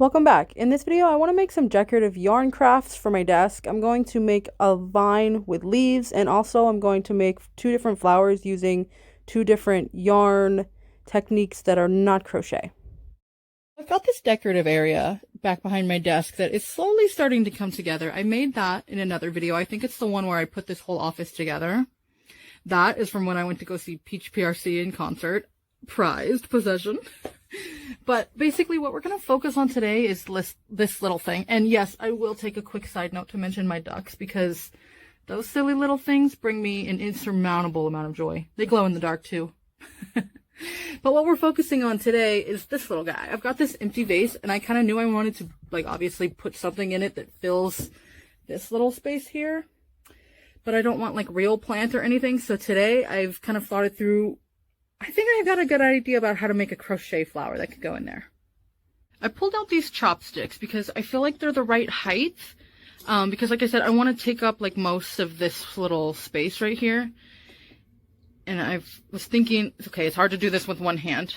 Welcome back. In this video, I want to make some decorative yarn crafts for my desk. I'm going to make a vine with leaves, and also I'm going to make two different flowers using two different yarn techniques that are not crochet. I've got this decorative area back behind my desk that is slowly starting to come together. I made that in another video. I think it's the one where I put this whole office together. That is from when I went to go see Peach PRC in concert. Prized possession. But basically what we're going to focus on today is this little thing. And yes, I will take a quick side note to mention my ducks, because those silly little things bring me an insurmountable amount of joy. They glow in the dark too. But what we're focusing on today is this little guy. I've got this empty vase, and I kind of knew I wanted to, like, obviously put something in it that fills this little space here. But I don't want, like, real plant or anything. So today I've kind of thought it through. I think I got a good idea about how to make a crochet flower that could go in there. I pulled out these chopsticks because I feel like they're the right height. Because like I said, I want to take up like most of this little space right here. And I was thinking, okay, it's hard to do this with one hand.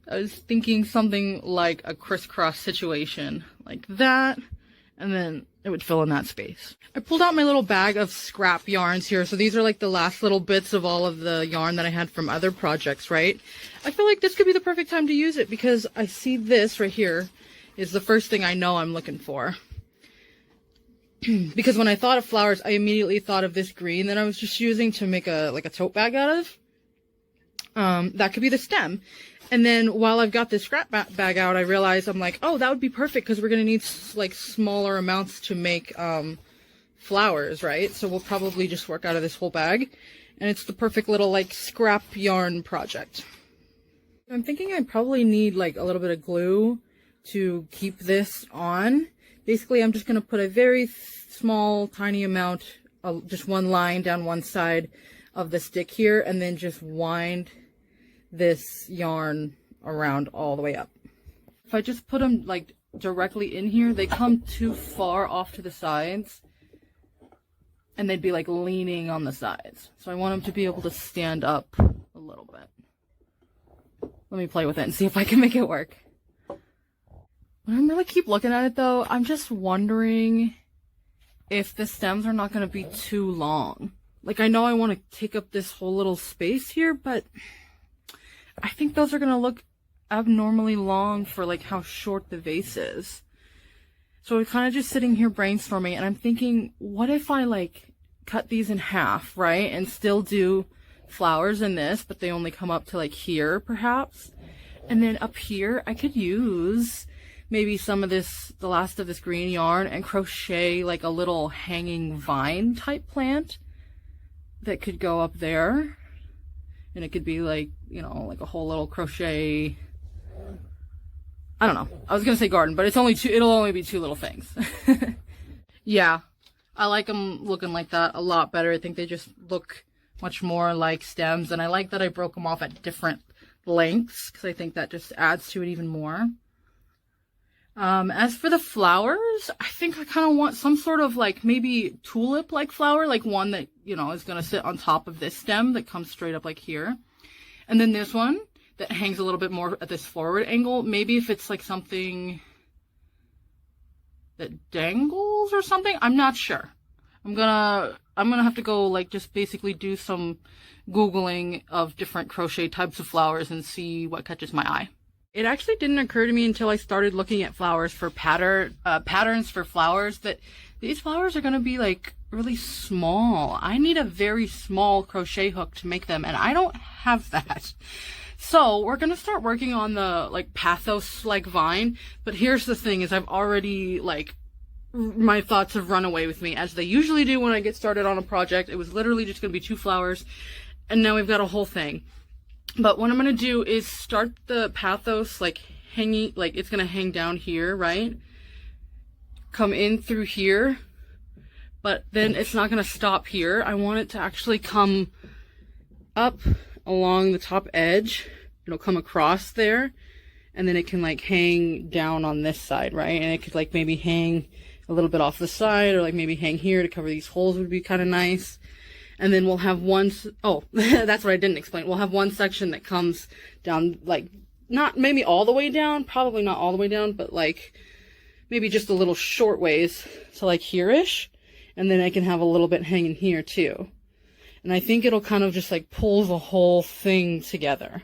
I was thinking something like a crisscross situation like that. And then it would fill in that space. I pulled out my little bag of scrap yarns here. So these are like the last little bits of all of the yarn that I had from other projects, right? I feel like this could be the perfect time to use it because I see this right here is the first thing I know I'm looking for. Because when I thought of flowers, I immediately thought of this green that I was just using to make a tote bag out of. That could be the stem. And then while I've got this scrap bag out, I realized I'm like, oh, that would be perfect because we're going to need like smaller amounts to make flowers, right? So we'll probably just work out of this whole bag. And it's the perfect little like scrap yarn project. I'm thinking I probably need like a little bit of glue to keep this on. Basically, I'm just going to put a very small, tiny amount, just one line down one side of the stick here, and then just wind this yarn around all the way up. If I just put them like directly in here, they come too far off to the sides and they'd be like leaning on the sides. So I want them to be able to stand up a little bit. Let me play with it and see if I can make it work. When I really keep looking at it though, I'm just wondering if the stems are not going to be too long. Like, I know I want to take up this whole little space here, but I think those are going to look abnormally long for like how short the vase is. So we're kind of just sitting here brainstorming, and I'm thinking, what if I like cut these in half, right? And still do flowers in this, but they only come up to like here perhaps. And then up here, I could use maybe some of this, the last of this green yarn, and crochet like a little hanging vine type plant that could go up there. And it could be like, you know, like a whole little crochet, I don't know. I was going to say garden, but it'll only be two little things. Yeah, I like them looking like that a lot better. I think they just look much more like stems. And I like that I broke them off at different lengths because I think that just adds to it even more. As for the flowers, I think I kind of want some sort of like maybe tulip-like flower, like one that, you know, is going to sit on top of this stem that comes straight up like here. And then this one that hangs a little bit more at this forward angle. Maybe if it's like something that dangles or something, I'm not sure. I'm gonna have to go like just basically do some Googling of different crochet types of flowers and see what catches my eye. It actually didn't occur to me until I started looking at flowers for patterns for flowers that these flowers are going to be like really small. I need a very small crochet hook to make them, and I don't have that. So we're going to start working on the like pathos like vine. But here's the thing is I've already like, my thoughts have run away with me as they usually do when I get started on a project. It was literally just going to be two flowers, and now we've got a whole thing. But what I'm going to do is start the pathos like hanging, like it's going to hang down here, right? Come in through here, but then it's not going to stop here. I want it to actually come up along the top edge. It'll come across there, and then it can like hang down on this side, right? And it could like maybe hang a little bit off the side, or like maybe hang here to cover these holes would be kind of nice. And then we'll have one, oh, that's what I didn't explain. We'll have one section that comes down like not maybe all the way down, probably not all the way down, but like maybe just a little short ways, so like here-ish, and then I can have a little bit hanging here too. And I think it'll kind of just like pull the whole thing together.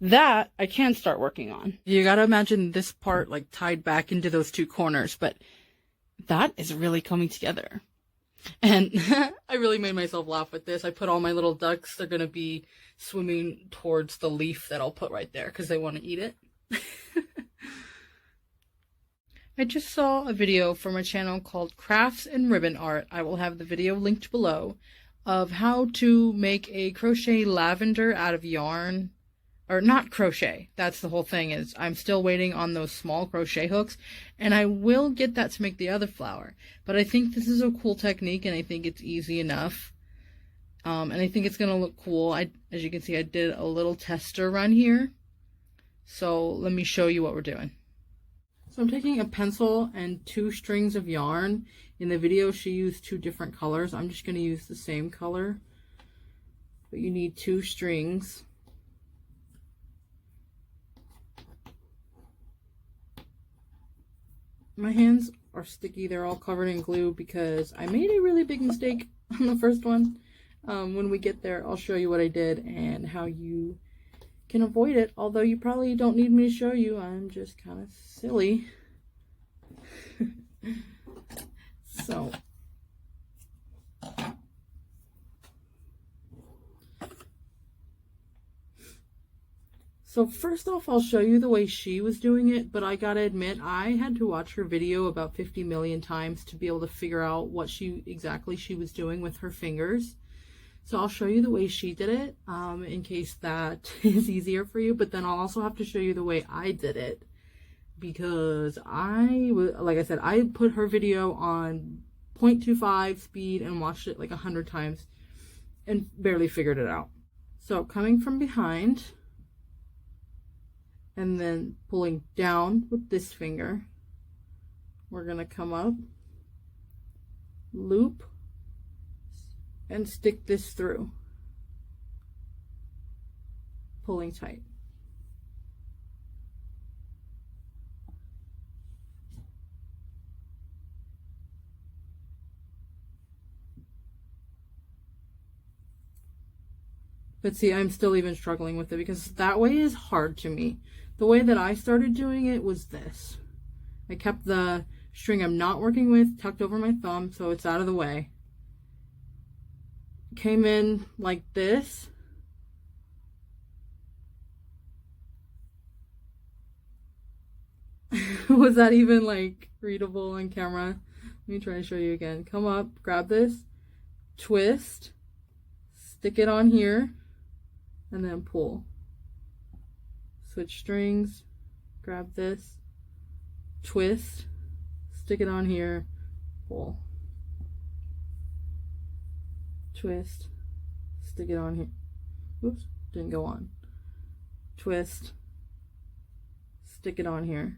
That I can start working on. You gotta imagine this part like tied back into those two corners, but that is really coming together. And I really made myself laugh with this. I put all my little ducks, they're gonna be swimming towards the leaf that I'll put right there because they want to eat it. I just saw a video from a channel called Crafts and Ribbon Art. I will have the video linked below of how to make a crochet lavender out of yarn. Or not crochet. That's the whole thing, is I'm still waiting on those small crochet hooks, and I will get that to make the other flower. But I think this is a cool technique, and I think it's easy enough. And I think it's going to look cool. As you can see, I did a little tester run here. So let me show you what we're doing. So I'm taking a pencil and 2 strings of yarn. In the video, she used 2 different colors. I'm just going to use the same color. But you need 2 strings. My hands are sticky. They're all covered in glue because I made a really big mistake on the first one. When we get there, I'll show you what I did and how you can avoid it. Although you probably don't need me to show you. I'm just kind of silly. So first off, I'll show you the way she was doing it, but I gotta admit, I had to watch her video about 50 million times to be able to figure out what exactly she was doing with her fingers. So I'll show you the way she did it, in case that is easier for you, but then I'll also have to show you the way I did it, because like I said, I put her video on 0.25 speed and watched it like 100 times and barely figured it out. So coming from behind, and then pulling down with this finger, we're gonna come up, loop, and stick this through, pulling tight. But see, I'm still even struggling with it because that way is hard to me. The way that I started doing it was this. I kept the string I'm not working with tucked over my thumb so it's out of the way. Came in like this. Was that even like readable on camera? Let me try to show you again. Come up, grab this, twist, stick it on here, and then pull. Switch strings, grab this, twist, stick it on here, pull. Twist, stick it on here. Oops, didn't go on. Twist, stick it on here.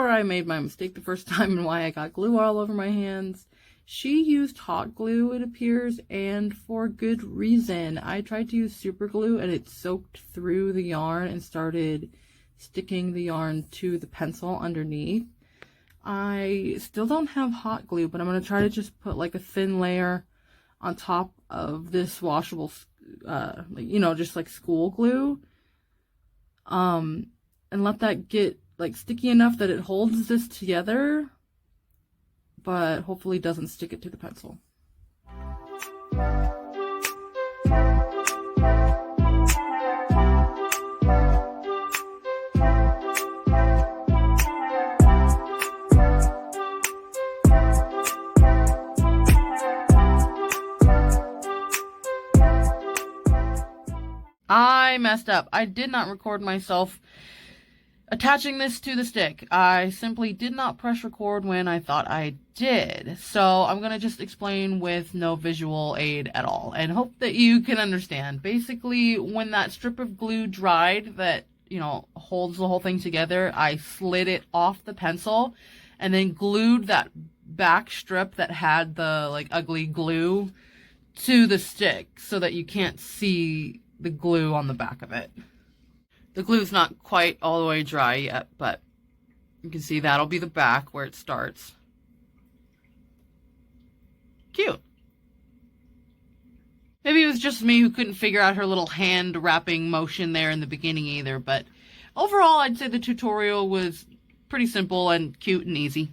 I made my mistake the first time and why I got glue all over my hands. She used hot glue, it appears, and for good reason. I tried to use super glue and it soaked through the yarn and started sticking the yarn to the pencil underneath. I still don't have hot glue, but I'm going to try to just put like a thin layer on top of this washable, just like school glue, and let that get like sticky enough that it holds this together, but hopefully doesn't stick it to the pencil. I messed up. I did not record myself attaching this to the stick. I simply did not press record when I thought I did. So I'm going to just explain with no visual aid at all and hope that you can understand. Basically, when that strip of glue dried that, you know, holds the whole thing together, I slid it off the pencil and then glued that back strip that had the like ugly glue to the stick so that you can't see the glue on the back of it. The glue's not quite all the way dry yet, but you can see that'll be the back where it starts. Cute. Maybe it was just me who couldn't figure out her little hand wrapping motion there in the beginning either, but overall I'd say the tutorial was pretty simple and cute and easy.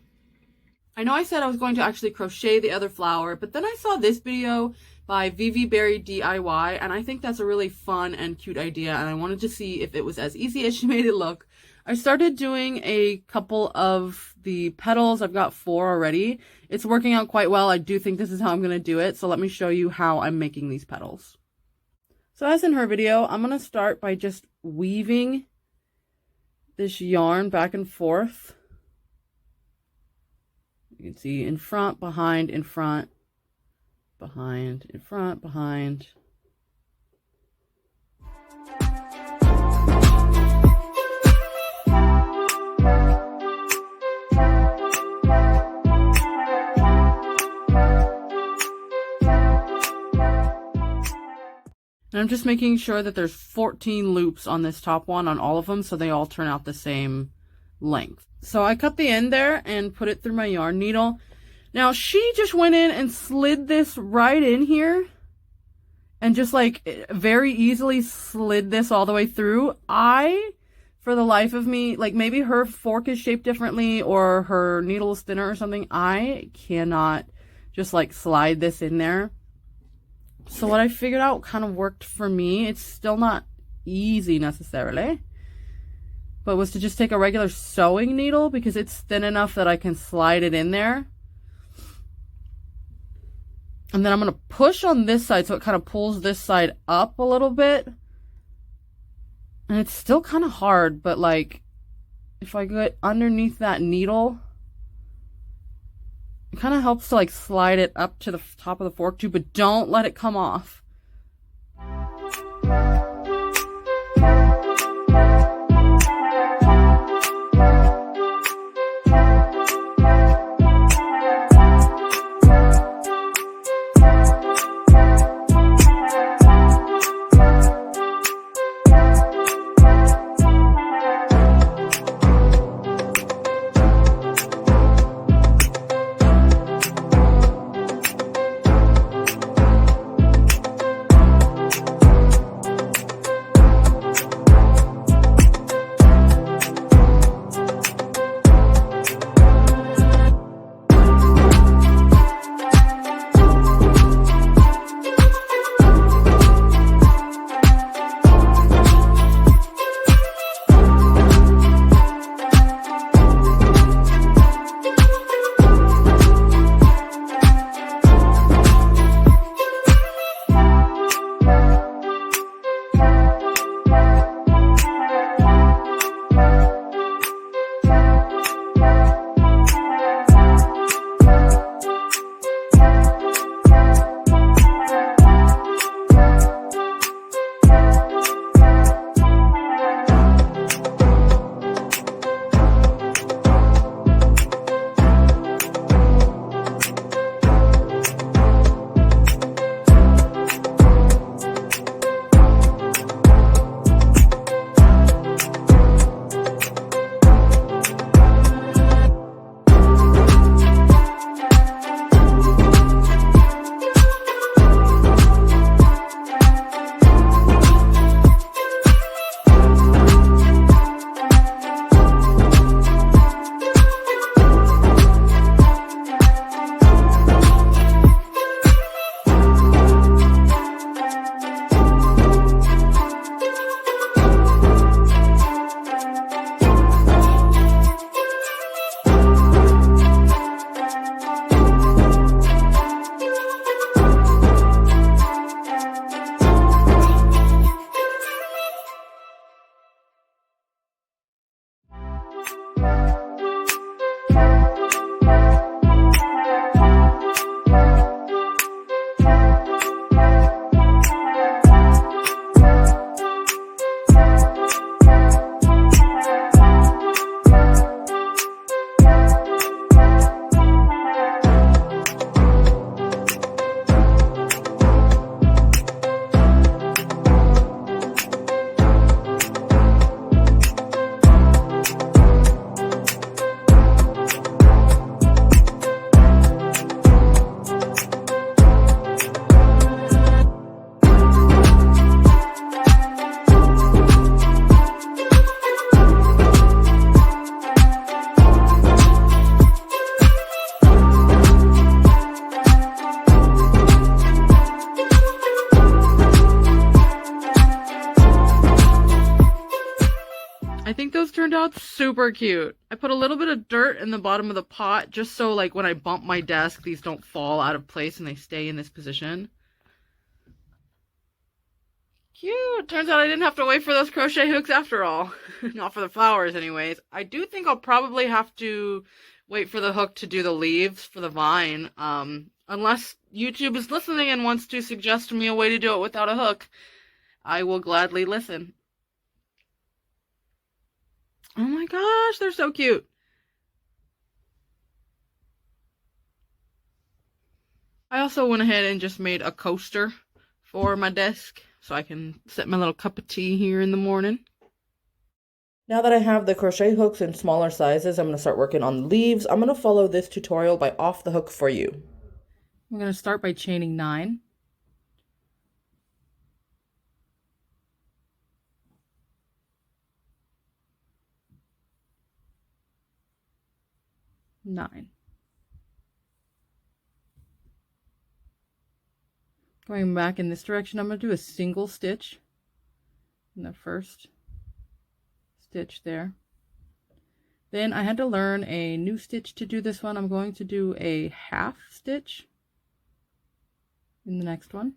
I know I said I was going to actually crochet the other flower, but then I saw this video by Vivi Berry DIY, and I think that's a really fun and cute idea, and I wanted to see if it was as easy as she made it look. I started doing a couple of the petals. I've got 4 already. It's working out quite well. I do think this is how I'm going to do it, so let me show you how I'm making these petals. So as in her video, I'm going to start by just weaving this yarn back and forth. You can see in front, behind, in front, behind, in front, behind. And I'm just making sure that there's 14 loops on this top one on all of them so they all turn out the same length. So I cut the end there and put it through my yarn needle. Now she just went in and slid this right in here and just like very easily slid this all the way through. For the life of me, like maybe her fork is shaped differently or her needle is thinner or something. I cannot just like slide this in there. So what I figured out kind of worked for me. It's still not easy necessarily, but was to just take a regular sewing needle because it's thin enough that I can slide it in there. And then I'm going to push on this side so it kind of pulls this side up a little bit. And it's still kind of hard, but like if I get underneath that needle, it kind of helps to like slide it up to the top of the fork too, but don't let it come off. I think those turned out super cute. I put a little bit of dirt in the bottom of the pot just so like when I bump my desk, these don't fall out of place and they stay in this position. Cute. Turns out I didn't have to wait for those crochet hooks after all. Not for the flowers anyways. I do think I'll probably have to wait for the hook to do the leaves for the vine. Unless YouTube is listening and wants to suggest me a way to do it without a hook, I will gladly listen. Oh my gosh, they're so cute. I also went ahead and just made a coaster for my desk so I can set my little cup of tea here in the morning. Now that I have the crochet hooks in smaller sizes, I'm going to start working on the leaves. I'm going to follow this tutorial by off the hook for you. I'm going to start by chaining 9. Going back in this direction, I'm going to do a single stitch in the first stitch there. Then I had to learn a new stitch to do this one. I'm going to do a half stitch in the next one.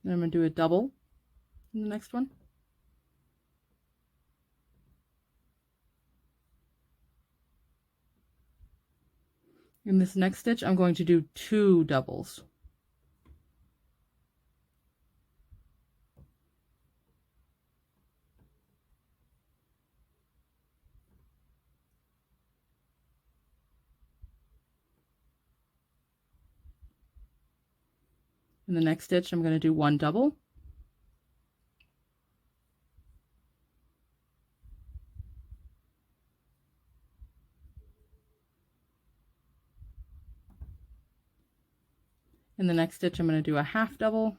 Then I'm going to do a double in the next one. In this next stitch, I'm going to do 2 doubles. In the next stitch, I'm going to do 1 double. In the next stitch, I'm going to do a half double.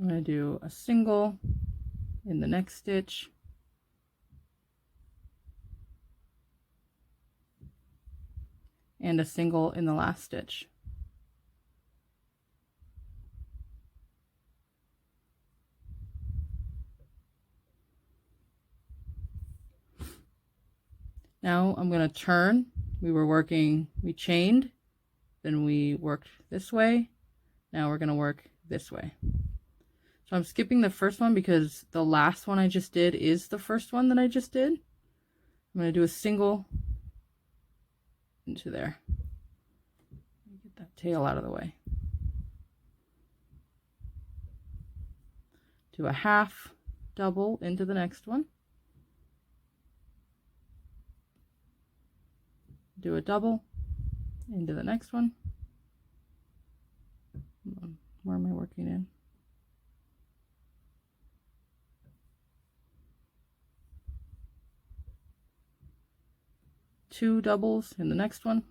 I'm going to do a single in the next stitch. And a single in the last stitch. Now I'm going to turn. We chained, then we worked this way. Now we're going to work this way. So I'm skipping the first one because the last one I just did is the first one that I just did. I'm going to do a single into there. Get that tail out of the way. Do a half double into the next one. Do a double into the next one. Where am I working in? Two doubles in the next one.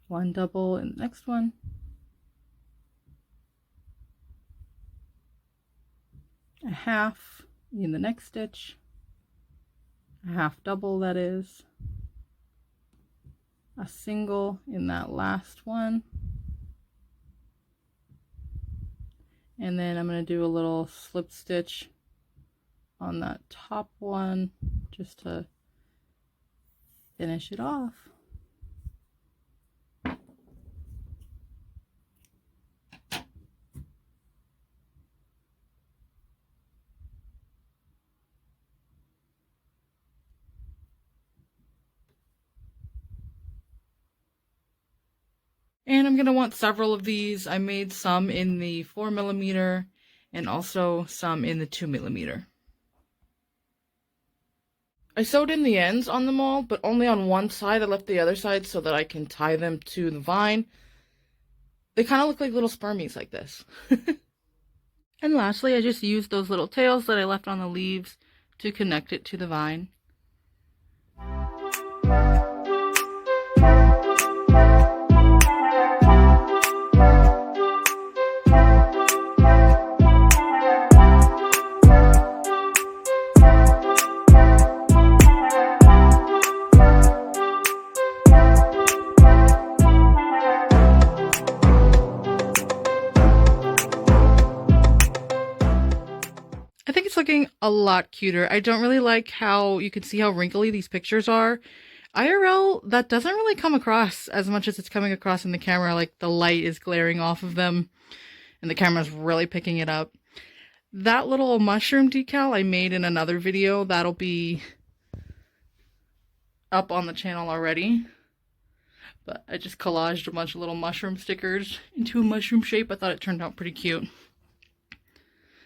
One double in the next one. A half in the next stitch. A half double, that is. A single in that last one. And then I'm going to do a little slip stitch on that top one just to finish it off. And I'm going to want several of these. I made some in the 4mm and also some in the 2mm. I sewed in the ends on them all, but only on one side. I left the other side so that I can tie them to the vine. They kind of look like little spermies like this. And lastly, I just used those little tails that I left on the leaves to connect it to the vine. I think it's looking a lot cuter. I don't really like how you can see how wrinkly these pictures are. IRL, that doesn't really come across as much as it's coming across in the camera. Like the light is glaring off of them and the camera's really picking it up. That little mushroom decal I made in another video, that'll be up on the channel already. But I just collaged a bunch of little mushroom stickers into a mushroom shape. I thought it turned out pretty cute.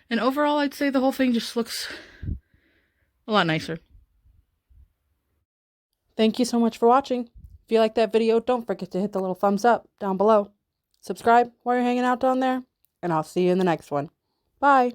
And overall, I'd say the whole thing just looks a lot nicer. Thank you so much for watching. If you liked that video, don't forget to hit the little thumbs up down below. Subscribe while you're hanging out down there, and I'll see you in the next one. Bye!